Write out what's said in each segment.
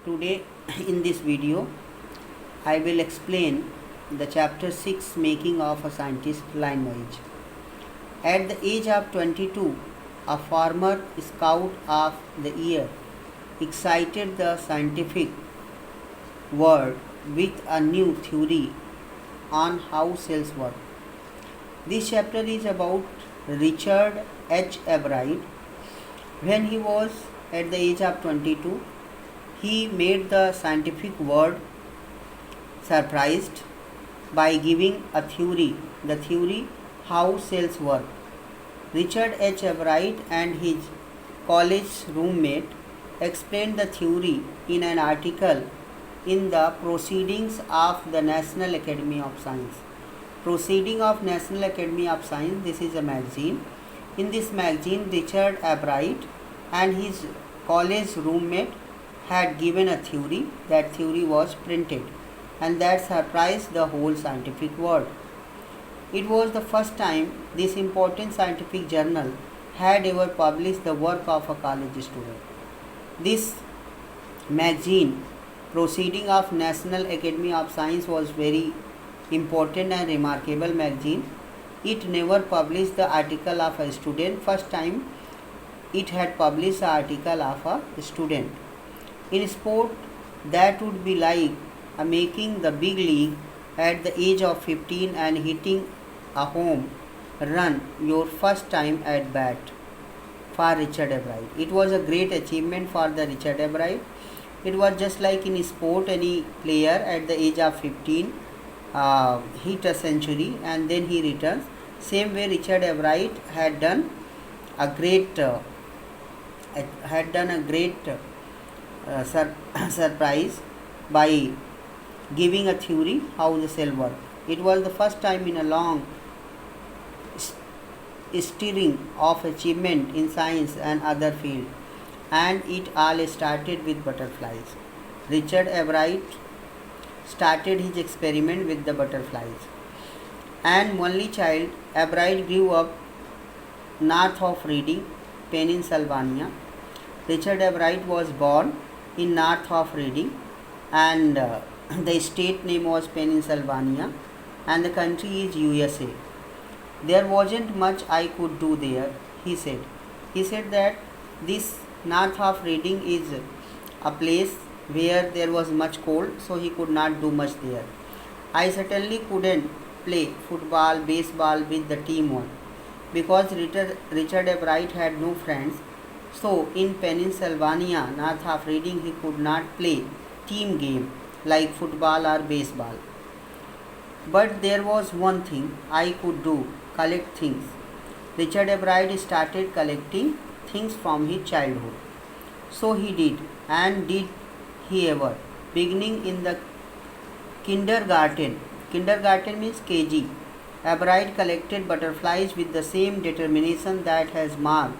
Today in this video I will explain the chapter 6 making of a scientist language. At the age of 22, a former scout of the year excited the scientific world with a new theory on how cells work. This chapter is about Richard H. Abride. When he was at the age of 22, he made the scientific world surprised by giving a theory, the theory how cells work. Richard H. Abride and his college roommate explained the theory in an article in the Proceedings of the National Academy of Science. Proceeding of National Academy of Science, this is a magazine. In this magazine, Richard Abride and his college roommate had given a theory. That theory was printed, and that surprised the whole scientific world. It was the first time this important scientific journal had ever published the work of a college student. This magazine, Proceeding of National Academy of Science, was very important and remarkable magazine. It never published the article of a student. First time it had published the article of a student. In sport, that would be like making the big league at the age of 15 and hitting a home run your first time at bat for Richard Abride. It was a great achievement for the Richard Abride. It was just like in sport, any player at the age of 15 hit a century and then he returns. Same way Richard Abride had done a great surprise by giving a theory how the cell work. It was the first time in a long string of achievement in science and other field, and it all started with butterflies. Richard Abride started his experiment with the butterflies. And only child, Abride grew up north of Reading, Pennsylvania. Richard Abride was born in north of Reading, and the state name was Pennsylvania, and the country is USA. There wasn't much I could do there, he said. He said that this north of Reading is a place where there was much cold, so he could not do much there. I certainly couldn't play football, baseball with the team on because Richard Abride had no friends. So in Pennsylvania, north of Reading, he could not play team game like football or baseball. But there was one thing I could do, collect things. Richard Abride started collecting things from his childhood. So he did, and did he ever, beginning in the kindergarten. Kindergarten means KG. Abride collected butterflies with the same determination that has marked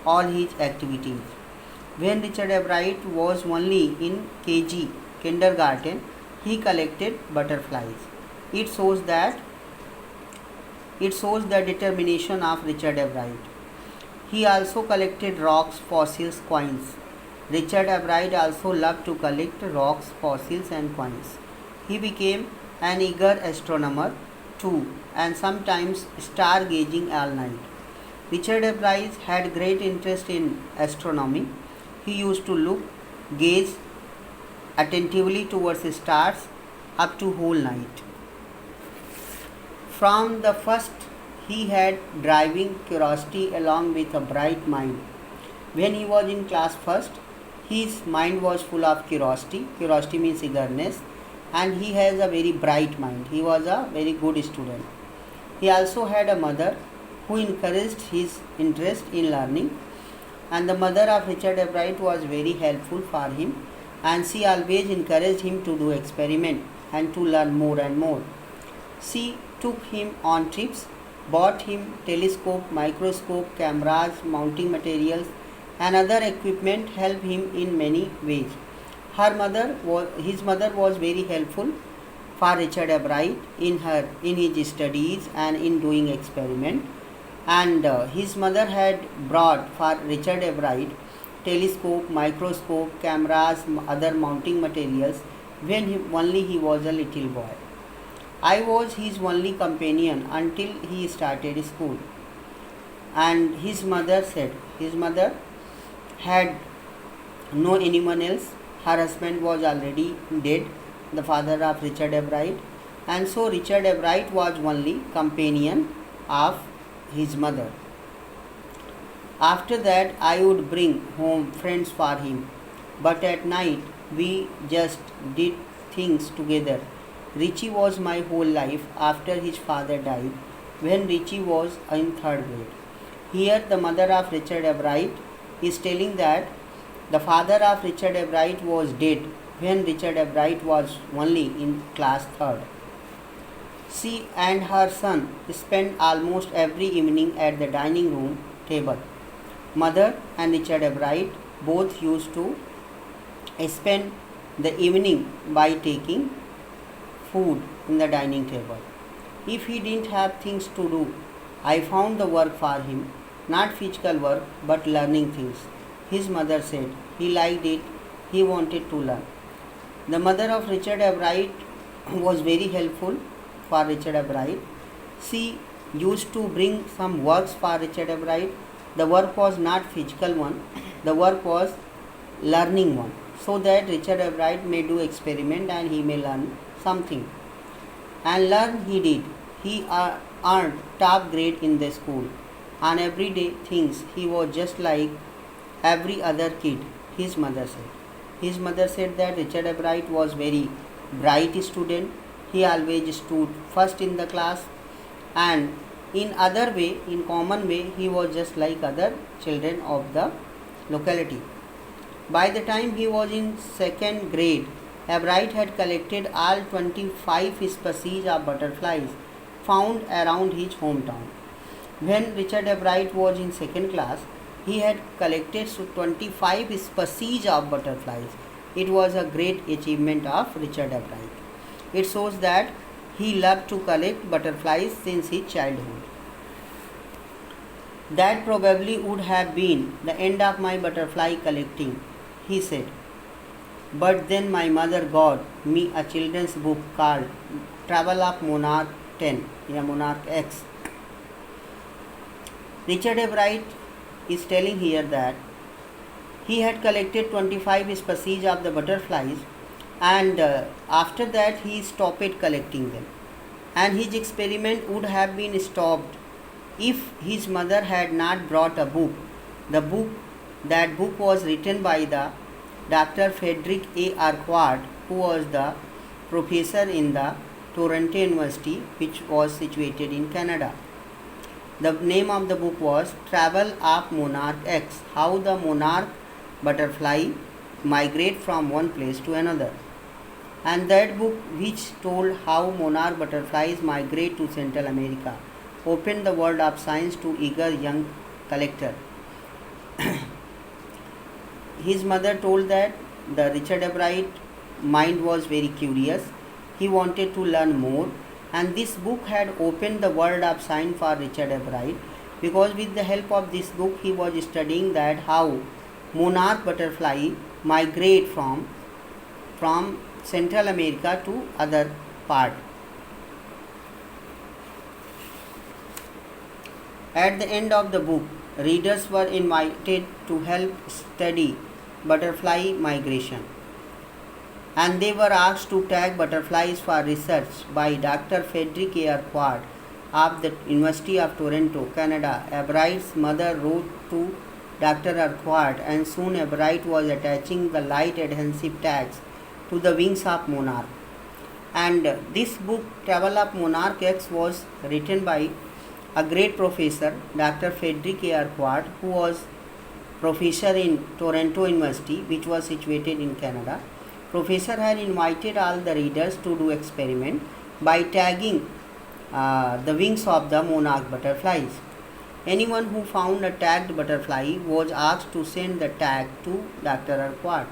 all his activities. When Richard Abride was only in KG, kindergarten, he collected butterflies. It shows the determination of Richard Abride. He also collected rocks, fossils, coins. Richard Abride also loved to collect rocks, fossils and coins. He became an eager astronomer too, and sometimes stargazing all night. Richard Abride had great interest in astronomy. He used to gaze attentively towards the stars up to whole night. From the first, he had driving curiosity along with a bright mind. When he was in class first, his mind was full of curiosity. Curiosity means eagerness, and he has a very bright mind. He was a very good student. He also had a mother who encouraged his interest in learning, and the mother of Richard Abride was very helpful for him, and she always encouraged him to do experiment and to learn more and more. She took him on trips, bought him telescope, microscope, cameras, mounting materials and other equipment, helped him in many ways. His mother was very helpful for Richard Abride in his studies and in doing experiment, and his mother had brought for Richard Abride telescope, microscope, cameras, other mounting materials when only he was a little boy. I was his only companion until he started school. And his mother said, his mother had no anyone else. Her husband was already dead, the father of Richard Ebright, and so Richard Ebright was only companion of his mother. After that, I would bring home friends for him, but at night we just did things together. Richie was my whole life after his father died when Richie was in third grade. Here, the mother of Richard Ebright is telling that the father of Richard Ebright was dead when Richard Ebright was only in class third. She and her son spent almost every evening at the dining room table. Mother and Richard Ebright both used to spend the evening by taking food in the dining table. If he didn't have things to do, I found the work for him, not physical work but learning things. His mother said he liked it, he wanted to learn. The mother of Richard Ebright was very helpful for Richard Ebright. She used to bring some works for Richard Ebright. The work was not physical one, the work was learning one, so that Richard Ebright may do experiment and he may learn something. And learn he did. He earned top grade in the school. On everyday things, he was just like every other kid, his mother said. His mother said that Richard Ebright was very bright student. He always stood first in the class, and in other way, in common way, he was just like other children of the locality. By the time he was in second grade, Ebright had collected all 25 species of butterflies found around his hometown. When Richard Ebright was in second class, he had collected 25 species of butterflies. It was a great achievement of Richard Ebright. It shows that he loved to collect butterflies since his childhood. That probably would have been the end of my butterfly collecting, he said. But then my mother got me a children's book called Travel of Monarch 10, Monarch X. Richard Ebright is telling here that he had collected 25 species of the butterflies, and after that he stopped collecting them, and his experiment would have been stopped if his mother had not brought a book. That book was written by the Dr. Frederick A. Urquhart, who was the professor in the Toronto University, which was situated in Canada. The name of the book was Travel of Monarch X, How the Monarch Butterfly Migrate from One Place to Another. And that book, which told how monarch butterflies migrate to Central America, opened the world of science to eager young collector. His mother told that the Richard Ebright mind was very curious. He wanted to learn more, and this book had opened the world of science for Richard Ebright, because with the help of this book he was studying that how monarch butterfly migrate from Central America to other part. At the end of the book, readers were invited to help study butterfly migration, and they were asked to tag butterflies for research by Dr. Frederick A. Urquhart of the University of Toronto, Canada. Ebright's mother wrote to Dr. Urquhart, and soon Ebright was attaching the light adhesive tags to the wings of monarch. And this book, Travel of Monarch X, was written by a great professor, Dr. Frederick A. Urquhart, who was professor in Toronto University, which was situated in Canada. Professor had invited all the readers to do experiment by tagging the wings of the monarch butterflies. Anyone who found a tagged butterfly was asked to send the tag to Dr. Urquhart.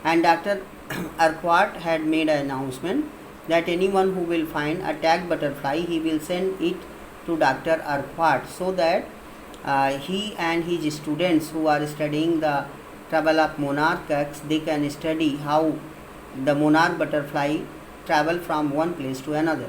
And Dr. Urquhart had made an announcement that anyone who will find a tagged butterfly, he will send it to Dr. Urquhart, so that he and his students who are studying the travel of monarchs, they can study how the monarch butterfly travel from one place to another.